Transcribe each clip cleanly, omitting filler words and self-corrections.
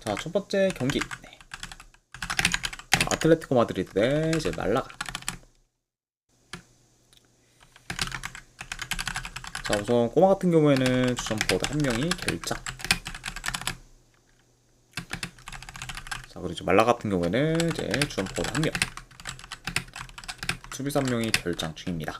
자, 첫 번째 경기. 네. 아틀레티코 마드리드 대 이제 말라가. 자, 우선 꼬마 같은 경우에는 주전 포워드 한 명이 결장. 자, 그리고 이제 말라 같은 경우에는 이제 주전 포워드 한 명, 수비수 한 명이 결장 중입니다.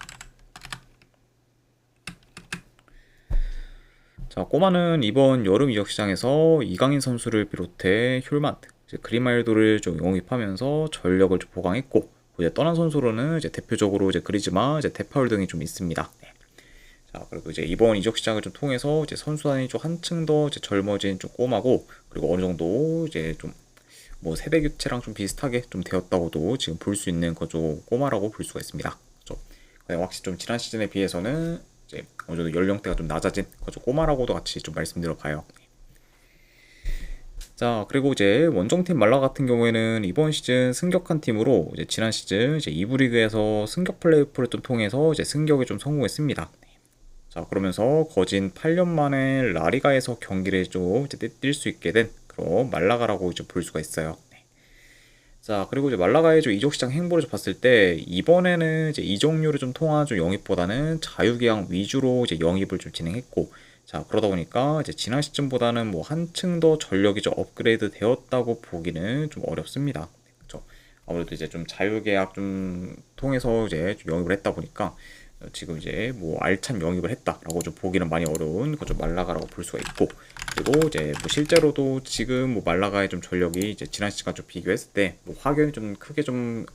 자, 꼬마는 이번 여름 이적 시장에서 이강인 선수를 비롯해 hjulmand, 그리말도를 좀 영입하면서 전력을 좀 보강했고, 이제 떠난 선수로는 이제 대표적으로 이제 그리즈만, 이제 데파울 등이 좀 있습니다. 네. 자, 그리고 이제 이번 이적 시장을 좀 통해서 이제 선수단이 좀 한층 더 이제 젊어진 좀 꼬마고, 그리고 어느 정도 이제 좀 뭐 세대 교체랑 좀 비슷하게 좀 되었다고도 지금 볼 수 있는 거죠. 꼬마라고 볼 수가 있습니다. 그렇죠? 확실히 좀 지난 시즌에 비해서는 이제 어느 정도 연령대가 좀 낮아진 거죠. 꼬마라고도 같이 좀 말씀드려 봐요. 자, 그리고 이제 원정팀 말라 같은 경우에는 이번 시즌 승격한 팀으로 이제 지난 시즌 이제 2부 리그에서 승격 플레이오프를 좀 통해서 이제 승격에 좀 성공했습니다. 자, 그러면서 거진 8년 만에 라리가에서 경기를 좀 뛸 수 있게 된 그런 말라가라고 이제 볼 수가 있어요. 네. 자, 그리고 이제 말라가의 좀 이적 시장 행보를 좀 봤을 때 이번에는 이제 이적료를 좀 통한 좀 영입보다는 자유계약 위주로 이제 영입을 좀 진행했고, 자, 그러다 보니까 이제 지난 시즌보다는 뭐 한층 더 전력이 좀 업그레이드 되었다고 보기는 좀 어렵습니다. 그렇죠? 아무래도 이제 좀 자유계약 좀 통해서 이제 좀 영입을 했다 보니까 지금 이제 뭐 알찬 영입을 했다라고 좀 보기는 많이 어려운 그좀 말라가라고 볼 수가 있고, 그리고 이제 뭐 실제로도 지금 뭐 말라가의 좀 전력이 이제 지난 시즌과 좀 비교했을 때 뭐 확연히 좀 크게 좀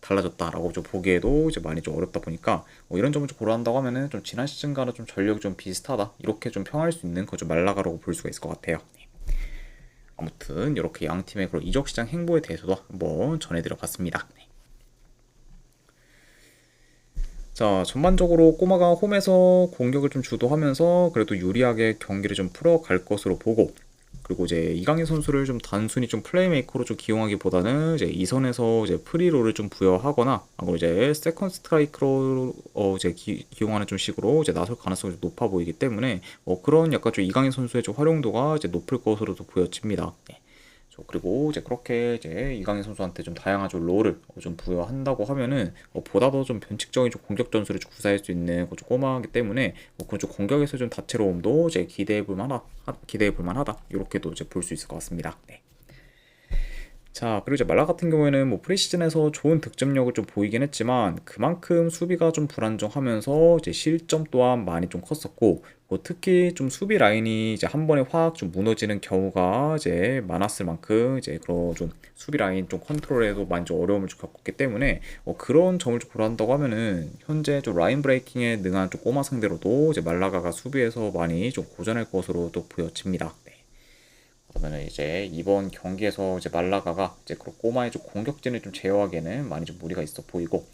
달라졌다라고 좀 보기에도 이제 많이 좀 어렵다 보니까 이런 점을 좀 고려한다고 하면은 좀 지난 시즌과는 좀 전력이 좀 비슷하다 이렇게 좀 평할 수 있는 그좀 말라가라고 볼 수가 있을 것 같아요. 아무튼 이렇게 양 팀의 그런 이적 시장 행보에 대해서도 한번 전해드려 봤습니다. 자, 전반적으로 꼬마가 홈에서 공격을 좀 주도하면서 그래도 유리하게 경기를 좀 풀어갈 것으로 보고, 그리고 이제 이강인 선수를 좀 단순히 좀 플레이메이커로 좀 기용하기보다는 이제 이선에서 이제 프리롤을 좀 부여하거나, 하고 이제 세컨 스트라이크로 이제 기용하는 좀 식으로 이제 나설 가능성이 좀 높아 보이기 때문에 그런 약간 좀 이강인 선수의 좀 활용도가 이제 높을 것으로도 보여집니다. 네. 그리고 이제 그렇게 이제 이강인 선수한테 좀 다양한 좀 롤을 좀 부여한다고 하면은 보다 더 좀 변칙적인 좀 공격 전술을 좀 구사할 수 있는 좀 꼬마이기 때문에 그런 좀 공격에서 좀 다채로움도 이제 기대해 볼 만하다 이렇게도 이제 볼 수 있을 것 같습니다. 네. 자, 그리고 이제 말라 같은 경우에는 뭐 프리시즌에서 좋은 득점력을 좀 보이긴 했지만 그만큼 수비가 좀 불안정하면서 이제 실점 또한 많이 좀 컸었고, 뭐 특히 좀 수비 라인이 이제 한 번에 확 좀 무너지는 경우가 이제 많았을 만큼 이제 그런 좀 수비 라인 좀 컨트롤에도 많이 좀 어려움을 좀 겪었기 때문에 그런 점을 좀 고려한다고 하면은 현재 좀 라인 브레이킹에 능한 좀 꼬마 상대로도 이제 말라가가 수비에서 많이 좀 고전할 것으로 또 보여집니다. 네. 그러면은 이제 이번 경기에서 이제 말라가가 이제 그 꼬마의 좀 공격진을 좀 제어하기에는 많이 좀 무리가 있어 보이고,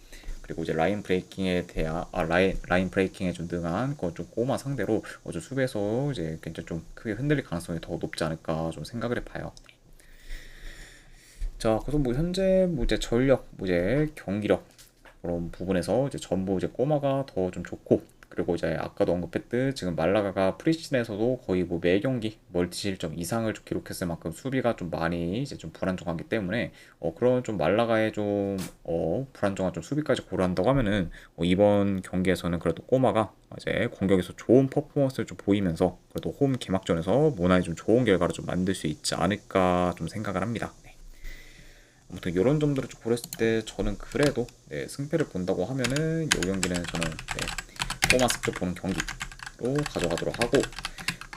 그리고 이제 라인 브레이킹에 대한 라인 브레이킹에 좀 능한 그좀 꼬마 상대로 좀 수비에서 이제 굉장히 좀 크게 흔들릴 가능성이 더 높지 않을까 좀 생각을 해봐요. 자, 그래서 뭐 현재 뭐 이제 전력, 뭐 이제 경기력 그런 부분에서 이제 전부 이제 꼬마가 더 좀 좋고, 그리고 이제 아까도 언급했듯 지금 말라가가 프리시즌에서도 거의 뭐 매 경기 멀티 실점 이상을 좀 기록했을 만큼 수비가 좀 많이 이제 좀 불안정하기 때문에 그런 좀 말라가의 좀 불안정한 좀 수비까지 고려한다고 하면은 이번 경기에서는 그래도 꼬마가 이제 공격에서 좋은 퍼포먼스를 좀 보이면서 그래도 홈 개막전에서 무난히 좀 좋은 결과를 좀 만들 수 있지 않을까 좀 생각을 합니다. 네. 아무튼 이런 점들을 좀 고렸을 때 저는 그래도 네, 승패를 본다고 하면은 이 경기는 저는 꼬마 습득 보는 경기로 가져가도록 하고,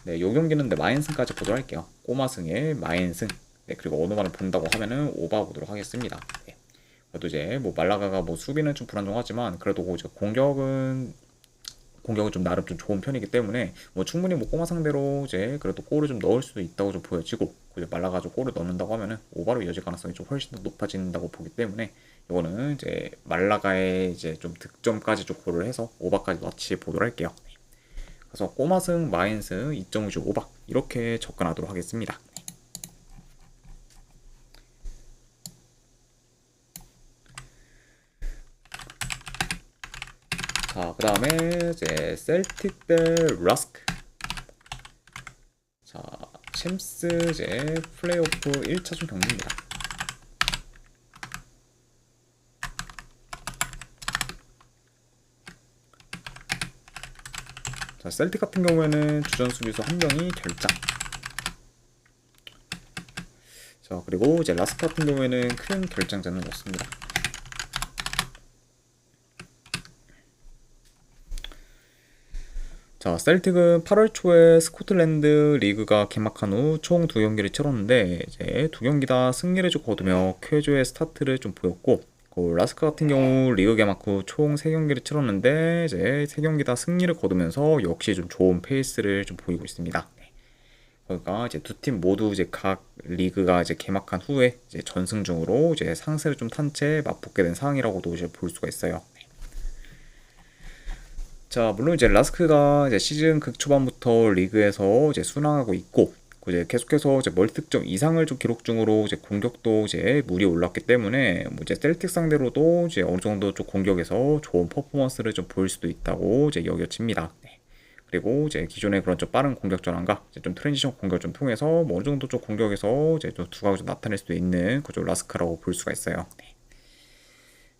네, 요 경기는 네, 마인승까지 보도록 할게요. 꼬마 승에 마인승. 네, 그리고 어느 말을 본다고 하면은 오바 보도록 하겠습니다. 네. 그래도 이제 뭐 말라가가 뭐 수비는 좀 불안정하지만 그래도 이제 공격은 좀 나름 좀 좋은 편이기 때문에 뭐 충분히 뭐 꼬마 상대로 이제 그래도 골을 좀 넣을 수도 있다고 좀 보여지고, 이제 말라가지고 골을 넣는다고 하면은 오바로 이어질 가능성이 좀 훨씬 더 높아진다고 보기 때문에 이거는 이제 말라가의 이제 좀 득점까지 좀 고려를 해서 오바까지 같이 보도록 할게요. 그래서 꼬마승 마인승 2.5주 오바 이렇게 접근하도록 하겠습니다. 자, 그 다음에 이제 셀틱 대 라스크. 자, 챔스 이제 플레이오프 1차전 경기입니다. 자, 셀틱 같은 경우에는 주전 수비수 한 명이 결장. 자, 그리고 이제 라스크 같은 경우에는 큰 결장자는 없습니다. 자, 셀틱은 8월 초에 스코틀랜드 리그가 개막한 후 총 2경기를 치렀는데 이제 2경기 다 승리를 좀 거두며 쾌조의 스타트를 좀 보였고, 라스크 같은 경우 리그 개막 후 총 3경기를 치렀는데 이제 3경기 다 승리를 거두면서 역시 좀 좋은 페이스를 좀 보이고 있습니다. 그러니까 이제 두 팀 모두 이제 각 리그가 이제 개막한 후에 이제 전승중으로 이제 상세를 좀 탄 채 맞붙게 된 상황이라고도 이제 볼 수가 있어요. 자, 물론 이제 라스크가 이제 시즌 극초반부터 리그에서 이제 순항하고 있고, 이제 계속해서 이제 멀티득점 이상을 좀 기록 중으로 이제 공격도 이제 물이 올랐기 때문에 뭐 이제 셀틱 상대로도 이제 어느 정도 좀 공격에서 좋은 퍼포먼스를 좀 보일 수도 있다고 이제 여겨집니다. 네. 그리고 이제 기존의 그런 좀 빠른 공격 전환과 이제 좀 트랜지션 공격을 좀 통해서 뭐 어느 정도 좀 공격에서 이제 좀 두각을 좀 나타낼 수도 있는 그좀 라스크라고 볼 수가 있어요. 네.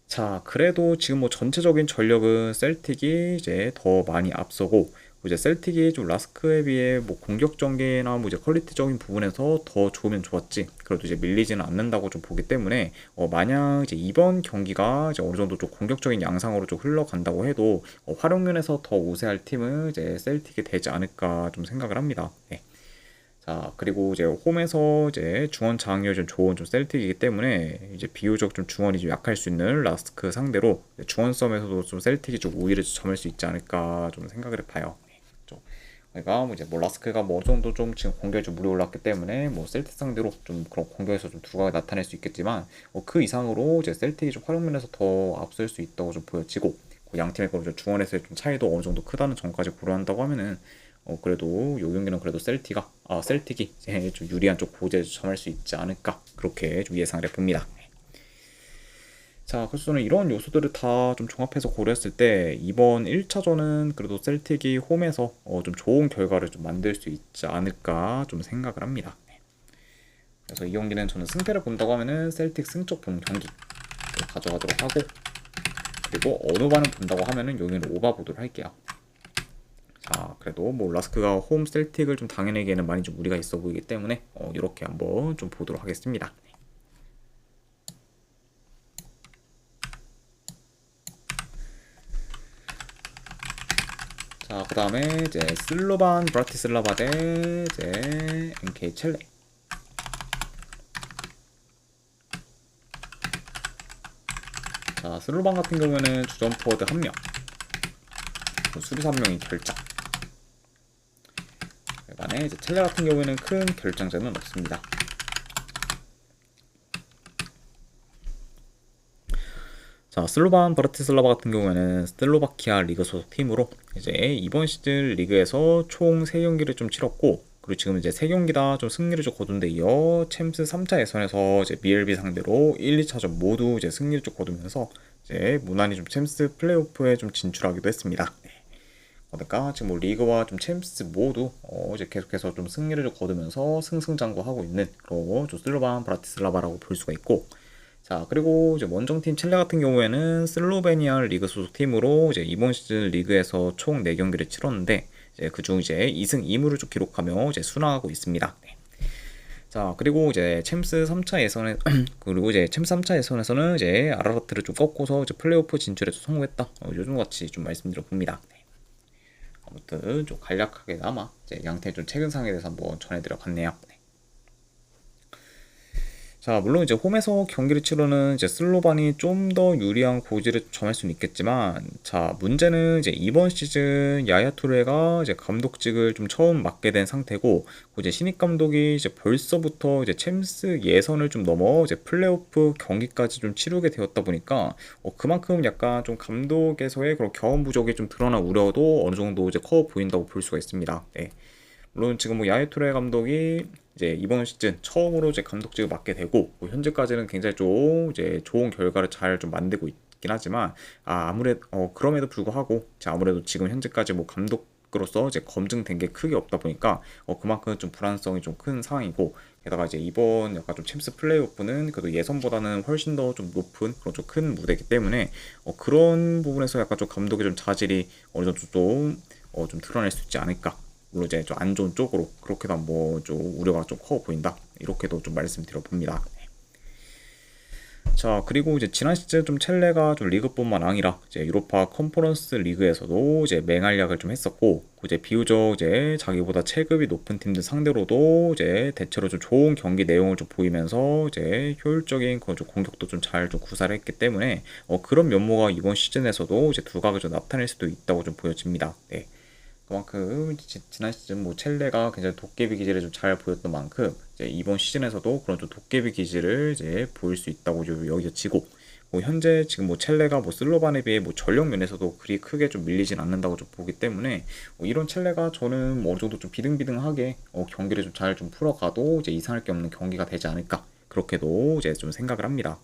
자, 그래도 지금 뭐 전체적인 전력은 셀틱이 이제 더 많이 앞서고, 이제 셀틱이 좀 라스크에 비해 뭐 공격 전개나 뭐 이제 퀄리티적인 부분에서 더 좋으면 좋았지, 그래도 이제 밀리지는 않는다고 좀 보기 때문에 만약 이제 이번 경기가 이제 어느 정도 좀 공격적인 양상으로 좀 흘러간다고 해도 활용면에서 더 우세할 팀은 이제 셀틱이 되지 않을까 좀 생각을 합니다. 네. 자, 그리고 이제 홈에서 이제 중원 장악력이 좀 좋은 좀 셀틱이기 때문에 이제 비교적 좀 중원이 좀 약할 수 있는 라스크 상대로 중원 싸움에서도 좀 셀틱이 좀 우위를 점할 수 있지 않을까 좀 생각을 해봐요. 좀 그러니까 뭐 이제 뭐 라스크가 뭐 어느 정도 좀 지금 공격이 좀 물이 올랐기 때문에 뭐 셀틱 상대로 좀 그런 공격에서 좀 두각을 나타낼 수 있겠지만, 그 이상으로 이제 셀틱이 좀 활용면에서 더 앞설 수 있다고 좀 보여지고, 그 양 팀의 좀 중원에서의 좀 차이도 어느 정도 크다는 점까지 고려한다고 하면은 그래도 요 경기는 그래도 셀틱이 이제 좀 유리한 쪽 고지에 점할 수 있지 않을까, 그렇게 좀 예상을 해봅니다. 자, 그래서 저는 이런 요소들을 다 좀 종합해서 고려했을 때 이번 1차전은 그래도 셀틱이 홈에서 좀 좋은 결과를 좀 만들 수 있지 않을까 좀 생각을 합니다. 그래서 이 경기는 저는 승패를 본다고 하면은 셀틱 승적 본 경기 가져가도록 하고, 그리고 어느 반을 본다고 하면은 여기는 오바 보도록 할게요. 자, 그래도 뭐 라스크가 홈 셀틱을 좀 당해내기에는 많이 좀 무리가 있어 보이기 때문에 이렇게 한번 좀 보도록 하겠습니다. 자, 그 다음에 이제 슬로반 브라티슬라바 대 이제 NK 첼레. 자, 슬로반 같은 경우에는 주전 포워드 1명, 수비수 1명이 결장. 반면에 이제 첼레 같은 경우에는 큰 결장자는 없습니다. 자, 슬로반 브라티슬라바 같은 경우에는 슬로바키아 리그 소속 팀으로 이제 이번 시즌 리그에서 총 3경기를 좀 치렀고, 그리고 지금 이제 3경기 다 좀 승리를 좀 거둔 데 이어 챔스 3차 예선에서 이제 BLB 상대로 1, 2차전 모두 이제 승리를 좀 거두면서 이제 무난히 좀 챔스 플레이오프에 좀 진출하기도 했습니다. 그러니까 지금 뭐 리그와 좀 챔스 모두 이제 계속해서 좀 승리를 좀 거두면서 승승장구하고 있는 그런 좀 슬로반 브라티슬라바라고 볼 수가 있고, 자, 그리고 이제 원정팀 첼레 같은 경우에는 슬로베니아 리그 소속 팀으로 이제 이번 시즌 리그에서 총 4경기를 치렀는데 이제 그중 이제 2승 2무를 좀 기록하며 이제 순항하고 있습니다. 네. 자, 그리고 이제 챔스 3차 예선에 그리고 이제 챔스 3차 예선에서는 이제 아라라트를 좀 꺾고서 이제 플레이오프 진출에 성공했다. 요즘 같이 좀 말씀드려 봅니다. 네. 아무튼 좀 간략하게나마 이제 양팀의 좀 최근상에 대해서 한번 전해드려 봤네요. 네. 자, 물론 이제 홈에서 경기를 치르는 이제 슬로반이 좀 더 유리한 고지를 점할 수는 있겠지만, 자, 문제는 이제 이번 시즌 야야 투레가 이제 감독직을 좀 처음 맡게 된 상태고, 이제 신입 감독이 이제 벌써부터 이제 챔스 예선을 좀 넘어 이제 플레이오프 경기까지 좀 치르게 되었다 보니까 그만큼 약간 좀 감독에서의 그런 경험 부족이 좀 드러난 우려도 어느 정도 이제 커 보인다고 볼 수가 있습니다. 네. 물론 지금 뭐 야야 투레 감독이 이제 이번 시즌 처음으로 이제 감독직을 맡게 되고, 뭐 현재까지는 굉장히 좀 이제 좋은 결과를 잘 좀 만들고 있긴 하지만, 아무래도 그럼에도 불구하고 아무래도 지금 현재까지 뭐 감독 것으로서 이제 검증된 게 크게 없다 보니까 그만큼 좀 불안성이 좀 큰 상황이고, 게다가 이제 이번 약간 좀 챔스 플레이오프는 그래도 예선보다는 훨씬 더 좀 높은 그런 좀 큰 무대이기 때문에 그런 부분에서 약간 좀 감독의 좀 자질이 어느 정도 좀 드러날 수 있지 않을까. 물론 이제 좀 안 좋은 쪽으로 그렇게도 뭐 좀 우려가 좀 커 보인다. 이렇게도 좀 말씀드려 봅니다. 자, 그리고 이제 지난 시즌 좀 첼레가 좀 리그뿐만 아니라 이제 유로파 컨퍼런스 리그에서도 이제 맹활약을 좀 했었고, 이제 비교적 이제 자기보다 체급이 높은 팀들 상대로도 이제 대체로 좀 좋은 경기 내용을 좀 보이면서 이제 효율적인 그런 좀 공격도 좀 잘 좀 구사를 했기 때문에 그런 면모가 이번 시즌에서도 이제 두각을 좀 나타낼 수도 있다고 좀 보여집니다. 네. 그만큼 지난 시즌 뭐 첼레가 굉장히 도깨비 기질을 좀 잘 보였던 만큼 이제 이번 시즌에서도 그런 좀 도깨비 기질을 이제 보일 수 있다고 좀 여겨지고, 뭐 현재 지금 뭐 첼레가 뭐 슬로반에 비해 뭐 전력 면에서도 그리 크게 좀 밀리진 않는다고 좀 보기 때문에 이런 첼레가 저는 뭐 어느 정도 좀 비등비등하게 경기를 좀 잘 좀 풀어가도 이제 이상할 게 없는 경기가 되지 않을까, 그렇게도 이제 좀 생각을 합니다.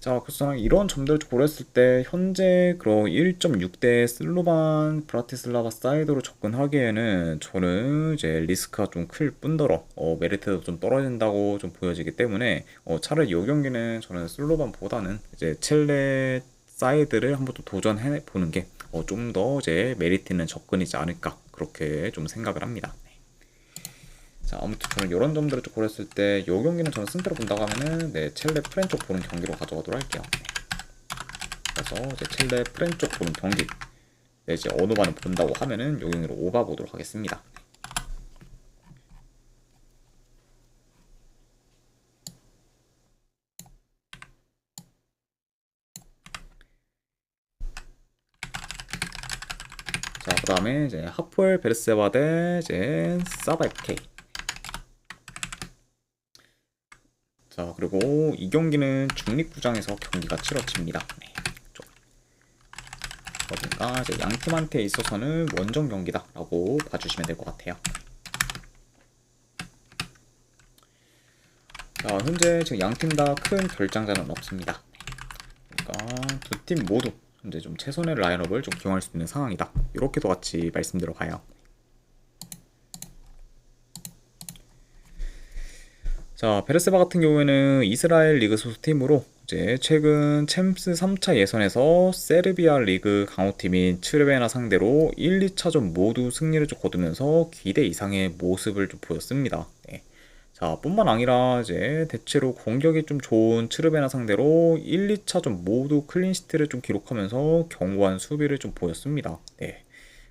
자, 그래서 이런 점들을 고려했을 때 현재 그런 1.6대 슬로반 브라티슬라바 사이드로 접근하기에는 저는 이제 리스크가 좀 클 뿐더러 메리트도 좀 떨어진다고 좀 보여지기 때문에 차라리 이 경기는 저는 슬로반보다는 이제 첼레 사이드를 한번 또 도전해 보는 게 좀 더 이제 메리트 있는 접근이지 않을까, 그렇게 좀 생각을 합니다. 자, 아무튼 저는 이런 점들을 좀 고렸을 때 이 경기는 저는 승패로 본다고 하면은 네, 첼레 프렌 쪽 보는 경기로 가져가도록 할게요. 네. 그래서 이제 첼레 프렌 쪽 보는 경기, 네, 이제 어느 반을 본다고 하면은 이 경기로 오바 보도록 하겠습니다. 자, 그 다음에 이제 하포엘 베르세바 대 이제 사바 FK. 자, 그리고 이 경기는 중립구장에서 경기가 치러집니다. 네. 그러니까 이제 양 팀한테 있어서는 원정 경기다라고 봐주시면 될 것 같아요. 자, 현재 지금 양 팀 다 큰 결장자는 없습니다. 그러니까 두 팀 모두 현재 좀 최선의 라인업을 좀 기용할 수 있는 상황이다. 이렇게도 같이 말씀드려 봐요. 자, 베르세바 같은 경우에는 이스라엘 리그 소속 팀으로 이제 최근 챔스 3차 예선에서 세르비아 리그 강호팀인 츠르베나 상대로 1, 2차전 모두 승리를 좀 거두면서 기대 이상의 모습을 좀 보였습니다. 네. 자, 뿐만 아니라 이제 대체로 공격이 좀 좋은 츠르베나 상대로 1, 2차전 모두 클린시트를 좀 기록하면서 견고한 수비를 좀 보였습니다. 네.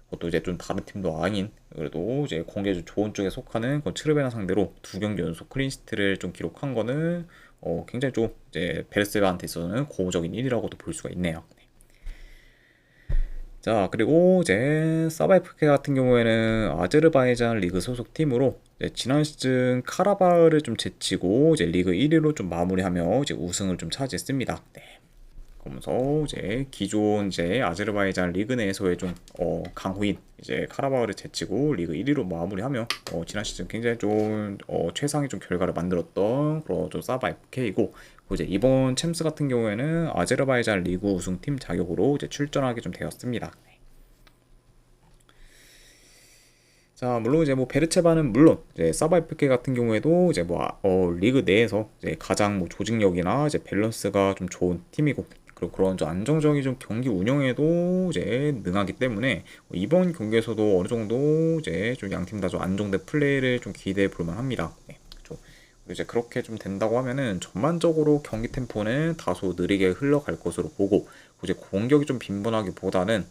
그것도 이제 좀 다른 팀도 아닌 그래도 이제 공격이 좀 좋은 쪽에 속하는 그 츠르베나 상대로 두 경기 연속 클린시트를 좀 기록한 거는 굉장히 좀 이제 베르세바한테 있어서는 고무적인 일이라고도 볼 수가 있네요. 자, 그리고 이제 사바이프케 같은 경우에는 아제르바이잔 리그 소속 팀으로 이제 지난 시즌 카라바흐를 좀 제치고 이제 리그 1위로 좀 마무리하며 이제 우승을 좀 차지했습니다. 네. 그러면서 이제 기존 이제 아제르바이잔 리그 내에서의 좀 강호인 이제 카라바흐를 제치고 리그 1위로 마무리하며 지난 시즌 굉장히 좀 최상의 좀 결과를 만들었던 그런 좀 사바 FK이고, 이제 이번 챔스 같은 경우에는 아제르바이잔 리그 우승팀 자격으로 이제 출전하게 좀 되었습니다. 자, 물론 이제 뭐 베르체바는 물론 이제 사바 FK 같은 경우에도 이제 뭐 리그 내에서 이제 가장 뭐 조직력이나 이제 밸런스가 좀 좋은 팀이고, 그리고 그런 좀 안정적인 좀 경기 운영에도 이제 능하기 때문에 이번 경기에서도 어느 정도 이제 좀 양 팀 다 좀 안정된 플레이를 좀 기대해 볼 만합니다. 네, 그렇죠. 그리고 이제 그렇게 좀 된다고 하면은 전반적으로 경기 템포는 다소 느리게 흘러갈 것으로 보고, 이제 공격이 좀 빈번하기보다는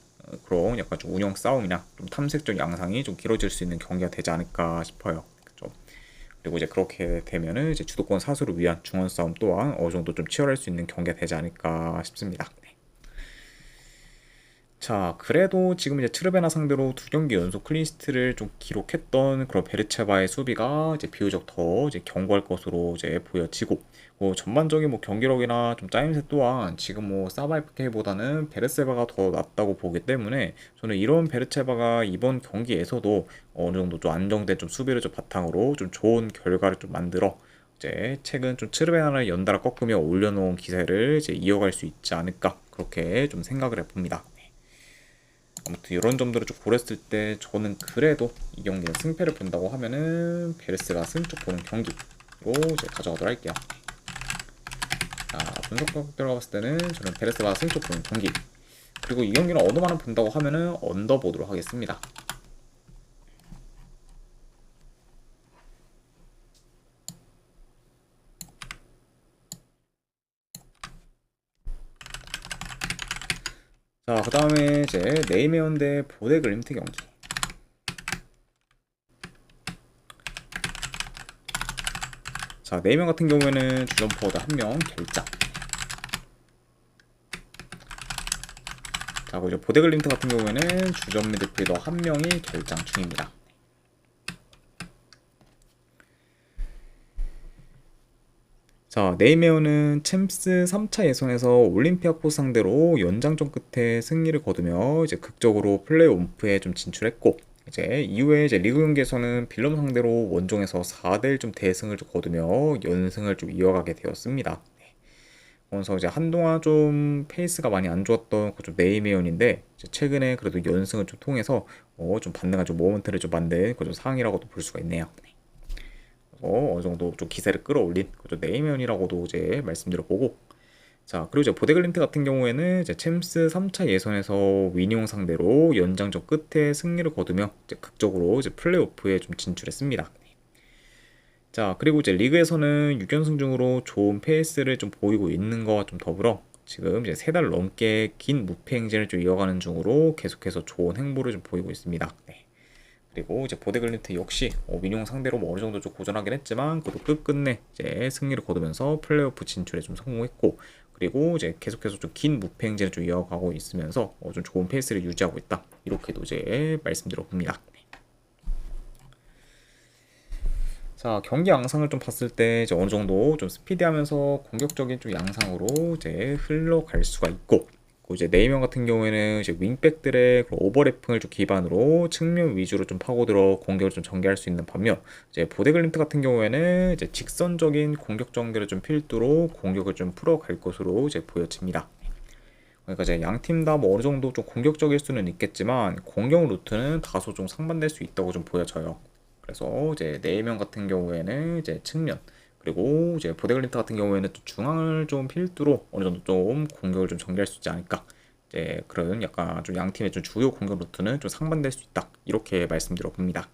그런 약간 좀 운영 싸움이나 좀 탐색적 양상이 좀 길어질 수 있는 경기가 되지 않을까 싶어요. 그렇죠. 그리고 이제 그렇게 되면은 이제 주도권 사수를 위한 중원 싸움 또한 어느 정도 좀 치열할 수 있는 경기가 되지 않을까 싶습니다. 네. 자, 그래도 지금 이제 트르베나 상대로 두 경기 연속 클린시트를 좀 기록했던 그런 베르체바의 수비가 이제 비교적 더 이제 견고할 것으로 이제 보여지고, 전반적인 뭐 경기력이나 좀 짜임새 또한 지금 뭐 사바이프케보다는 베르체바가 더 낫다고 보기 때문에 저는 이런 베르체바가 이번 경기에서도 어느 정도 좀 안정된 좀 수비를 좀 바탕으로 좀 좋은 결과를 좀 만들어 이제 최근 좀 트르베나를 연달아 꺾으며 올려놓은 기세를 이제 이어갈 수 있지 않을까, 그렇게 좀 생각을 해봅니다. 아무튼 이런 점들을 좀 고렸을 때 저는 그래도 이 경기는 승패를 본다고 하면은 베레스가 승 쪽 보는 경기로 이제 가져가도록 할게요. 자, 분석 들어가 봤을 때는 저는 베레스가 승 쪽 보는 경기, 그리고 이 경기는 언더만을 본다고 하면은 언더 보도록 하겠습니다. 자, 그 다음에 이제 네이메온 대 보데글림트 경기. 자, 네이메온 같은 경우에는 주전 포워드 1명 결장. 자, 그리고 이제 보데글림트 같은 경우에는 주전 미드필더 1명이 결장 중입니다. 자, 네이메어는 챔스 3차 예선에서 올림피아코 상대로 연장전 끝에 승리를 거두며 이제 극적으로 플레이오프에 좀 진출했고, 이제 이후에 이제 리그 경기에서는 빌럼 상대로 원정에서 4대1 좀 대승을 좀 거두며 연승을 좀 이어가게 되었습니다. 그래서 이제 한동안 좀 페이스가 많이 안 좋았던 그좀 네이메온인데, 최근에 그래도 연승을 좀 통해서 좀 반등한 좀 모멘트를 좀 만든 그좀 상황이라고도 볼 수가 있네요. 어느 정도 좀 기세를 끌어올린 그죠 네이면이라고도 이제 말씀드려보고, 자, 그리고 이제 보데글림트 같은 경우에는 이제 챔스 3차 예선에서 위니옹 상대로 연장전 끝에 승리를 거두며 이제 극적으로 이제 플레이오프에 좀 진출했습니다. 자, 그리고 이제 리그에서는 6연승 중으로 좋은 페이스를 좀 보이고 있는 것과 좀 더불어 지금 이제 3달 넘게 긴 무패 행진을 좀 이어가는 중으로 계속해서 좋은 행보를 좀 보이고 있습니다. 네. 그리고 이제 보데글림트 역시 민용 상대로 뭐 어느 정도 좀 고전하긴 했지만 그래도 끝끝내 이제 승리를 거두면서 플레이오프 진출에 좀 성공했고, 그리고 이제 계속해서 좀 긴 무패 행진을 좀 이어가고 있으면서 좀 좋은 페이스를 유지하고 있다, 이렇게도 이제 말씀드려 봅니다. 자, 경기 양상을 좀 봤을 때 이제 어느 정도 좀 스피디하면서 공격적인 좀 양상으로 이제 흘러갈 수가 있고, 이제 네이명 같은 경우에는 이제 윙백들의 오버래핑을 좀 기반으로 측면 위주로 좀 파고들어 공격을 좀 전개할 수 있는 반면, 이제 보데글림트 같은 경우에는 이제 직선적인 공격 전개를 좀 필두로 공격을 좀 풀어갈 것으로 이제 보여집니다. 그러니까 이제 양 팀 다 뭐 어느 정도 좀 공격적일 수는 있겠지만 공격 루트는 다소 좀 상반될 수 있다고 좀 보여져요. 그래서 이제 네이명 같은 경우에는 이제 측면, 그리고 이제 보데글린트 같은 경우에는 또 중앙을 좀 필두로 어느 정도 좀 공격을 좀 전개할 수 있지 않을까. 이제 그런 약간 좀 양 팀의 좀 주요 공격 루트는 좀 상반될 수 있다, 이렇게 말씀드려 봅니다.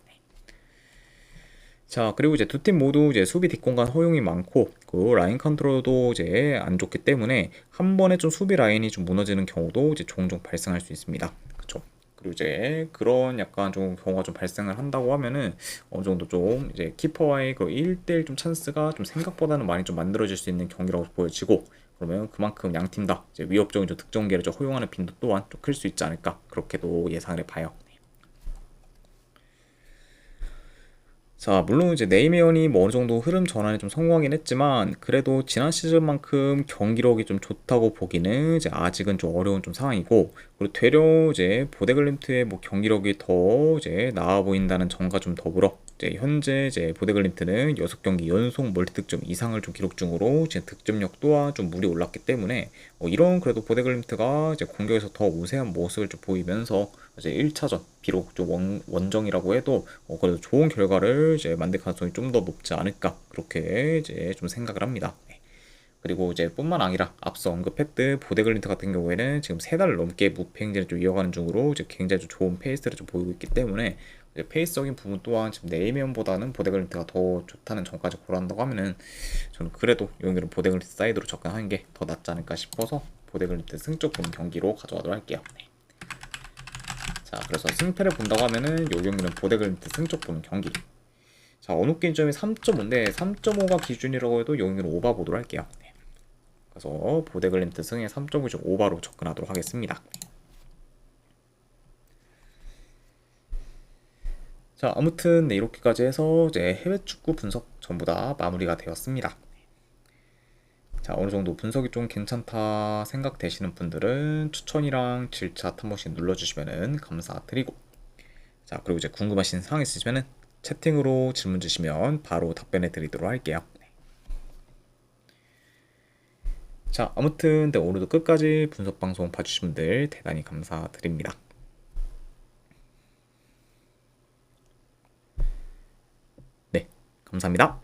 자, 그리고 이제 두 팀 모두 이제 수비 뒷공간 허용이 많고 그 라인 컨트롤도 이제 안 좋기 때문에 한 번에 좀 수비 라인이 좀 무너지는 경우도 이제 종종 발생할 수 있습니다. 그쵸? 그리고 이제 그런 약간 좀 경우가 좀 발생을 한다고 하면은 어느 정도 좀 이제 키퍼와의 그 1대1 좀 찬스가 좀 생각보다는 많이 좀 만들어질 수 있는 경기라고 보여지고, 그러면 그만큼 양 팀 다 이제 위협적인 좀 득점계를 좀 허용하는 빈도 또한 좀 클 수 있지 않을까, 그렇게도 예상을 해봐요. 자, 물론 이제 네이메어니 뭐 어느 정도 흐름 전환에 좀 성공하긴 했지만 그래도 지난 시즌만큼 경기력이 좀 좋다고 보기는 이제 아직은 좀 어려운 좀 상황이고, 그리고 되려 이제 보데글림트의 뭐 경기력이 더 이제 나아 보인다는 점과 좀 더불어 이제 현재 이제 보데글림트는 6경기 연속 멀티득점 이상을 좀 기록 중으로 이제 득점력 또한 좀 물이 올랐기 때문에 이런 그래도 보데글림트가 이제 공격에서 더 우세한 모습을 좀 보이면서 이제 1차전 비록 좀 원정이라고 해도 그래도 좋은 결과를 이제 만들 가능성이 좀 더 높지 않을까, 그렇게 이제 좀 생각을 합니다. 네. 그리고 이제 뿐만 아니라 앞서 언급했듯 보데글린트 같은 경우에는 지금 3달 넘게 무패 행진을 좀 이어가는 중으로 이제 굉장히 좀 좋은 페이스를 좀 보이고 있기 때문에 이제 페이스적인 부분 또한 지금 네이면보다는 보데글린트가 더 좋다는 점까지 고려한다고 하면은 저는 그래도 이 경기는 보데글린트 사이드로 접근하는 게 더 낫지 않을까 싶어서 보데글린트 승적 보는 경기로 가져가도록 할게요. 네. 자, 그래서 승패를 본다고 하면은 요 경기는 보데글린트 승적 보는 경기. 자, 어느 게임점이 3.5인데 3.5가 기준이라고 해도 요 경기는 오바 보도록 할게요. 네. 그래서 보데글린트 승의 3.5 좀 오바로 접근하도록 하겠습니다. 자, 아무튼 네, 이렇게까지 해서 이제 해외 축구 분석 전부 다 마무리가 되었습니다. 자, 어느 정도 분석이 좀 괜찮다 생각되시는 분들은 추천이랑 질차 한 번씩 눌러주시면 감사드리고, 자, 그리고 이제 궁금하신 사항 있으시면은 채팅으로 질문 주시면 바로 답변해 드리도록 할게요. 자, 아무튼 네, 오늘도 끝까지 분석 방송 봐주신 분들 대단히 감사드립니다. 감사합니다.